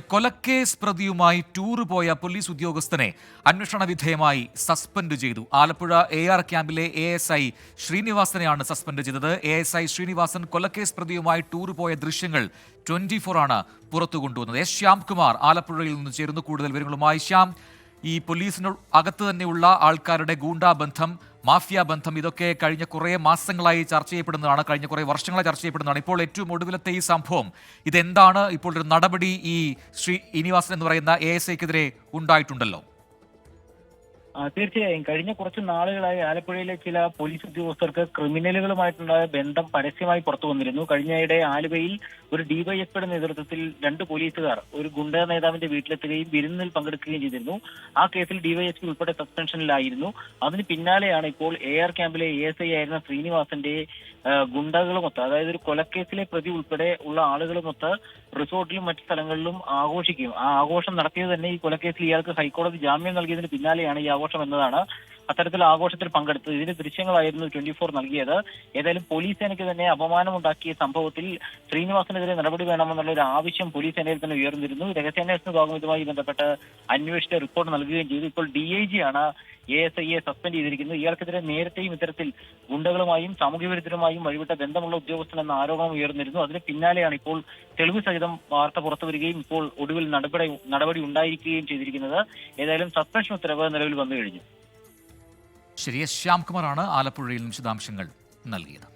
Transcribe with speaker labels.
Speaker 1: കൊലക്കേസ് പ്രതിയുമായി ടൂർ പോയ പോലീസ് ഉദ്യോഗസ്ഥനെ അന്വേഷണ വിധേയമായി സസ്പെൻഡ് ചെയ്തു. ആലപ്പുഴ AR ക്യാമ്പിലെ ASI ശ്രീനിവാസനെയാണ് സസ്പെൻഡ് ചെയ്തത്. ASI ശ്രീനിവാസൻ കൊലക്കേസ് പ്രതിയുമായി ടൂർ പോയ ദൃശ്യങ്ങൾ 24 ആണ് പുറത്തു കൊണ്ടുവന്നത്. ശ്യാംകുമാർ ആലപ്പുഴയിൽ നിന്ന് ചേരുന്നു കൂടുതൽ വിവരങ്ങളുമായി. ശ്യാം, ഈ പോലീസിന് അകത്ത് തന്നെയുള്ള ആൾക്കാരുടെ ഗൂണ്ടാ ബന്ധം, മാഫിയ ബന്ധം, ഇതൊക്കെ കഴിഞ്ഞ കുറേ മാസങ്ങളായി ചർച്ച ചെയ്യപ്പെടുന്നതാണ്, കഴിഞ്ഞ കുറേ വർഷങ്ങളായി ചർച്ച ചെയ്യപ്പെടുന്നതാണ്. ഇപ്പോൾ ഏറ്റവും ഒടുവിലത്തെ ഈ സംഭവം, ഇതെന്താണ്? ഇപ്പോൾ ഒരു നടപടി ഈ ശ്രീനിവാസൻ എന്ന് പറയുന്ന ASIക്കെതിരെ ഉണ്ടായിട്ടുണ്ടല്ലോ.
Speaker 2: തീർച്ചയായും കഴിഞ്ഞ കുറച്ച് നാളുകളായി ആലപ്പുഴയിലെ ചില പോലീസ് ഉദ്യോഗസ്ഥർക്ക് ക്രിമിനലുകളുമായിട്ടുണ്ടായ ബന്ധം പരസ്യമായി പുറത്തു വന്നിരുന്നു. കഴിഞ്ഞയിടെ ആലുവയിൽ ഒരു ഡിവൈഎസ്പിയുടെ നേതൃത്വത്തിൽ 2 പോലീസുകാർ ഒരു ഗുണ്ടാ നേതാവിന്റെ വീട്ടിലെത്തുകയും വിരുന്നിൽ പങ്കെടുക്കുകയും ചെയ്തിരുന്നു. ആ കേസിൽ ഡിവൈഎസ്പി ഉൾപ്പെടെ സസ്പെൻഷനിലായിരുന്നു. അതിന് പിന്നാലെയാണ് ഇപ്പോൾ AR ക്യാമ്പിലെ ASI ആയിരുന്ന ശ്രീനിവാസന്റെ ഗുണ്ടകളുമൊത്ത്, അതായത് ഒരു കൊലക്കേസിലെ പ്രതി ഉൾപ്പെടെ ഉള്ള ആളുകളുമൊത്ത് റിസോർട്ടിലും മറ്റു സ്ഥലങ്ങളിലും ആഘോഷിക്കും. ആ ആഘോഷം നടത്തിയത് തന്നെ ഈ കൊലക്കേസിൽ ഇയാൾക്ക് ഹൈക്കോടതി ജാമ്യം നൽകിയതിന് പിന്നാലെയാണ് ഈ ആഘോഷം എന്നതാണ്. അത്തരത്തിൽ ആഘോഷത്തിൽ പങ്കെടുത്തത്, ഇതിന്റെ ദൃശ്യങ്ങളായിരുന്നു 24 നൽകിയത്. ഏതായാലും പോലീസ് സേനയ്ക്ക് തന്നെ അപമാനമുണ്ടാക്കിയ സംഭവത്തിൽ ശ്രീനിവാസനെതിരെ നടപടി വേണമെന്നുള്ള ഒരു ആവശ്യം പോലീസ് സേനയിൽ തന്നെ ഉയർന്നിരുന്നു. രഹസ്യാന്വേഷണ വിഭാഗം ഇതുമായി ബന്ധപ്പെട്ട് അന്വേഷിച്ച റിപ്പോർട്ട് നൽകുകയും ചെയ്തു. ഇപ്പോൾ DIG ആണ് ASIയെ സസ്പെൻഡ് ചെയ്തിരിക്കുന്നത്. ഇയാൾക്കെതിരെ നേരത്തെയും ഇത്തരത്തിൽ ഗുണ്ടകളുമായും സാമൂഹ്യ വിരുദ്ധരുമായും വഴിവിട്ട ബന്ധമുള്ള ഉദ്യോഗസ്ഥൻ എന്ന ആരോപണം ഉയർന്നിരുന്നു. അതിന് പിന്നാലെയാണ് ഇപ്പോൾ തെളിവ് സഹിതം വാർത്ത പുറത്തു വരികയും ഇപ്പോൾ ഒടുവിൽ നടപടി ഉണ്ടായിരിക്കുകയും ചെയ്തിരിക്കുന്നത്. ഏതായാലും സസ്പെൻഷൻ ഉത്തരവ് നിലവിൽ വന്നു കഴിഞ്ഞു.
Speaker 1: ശരി, ശ്യാംകുമാറാണ് ആലപ്പുഴയിൽ വിശദാംശങ്ങൾ നൽകിയത്.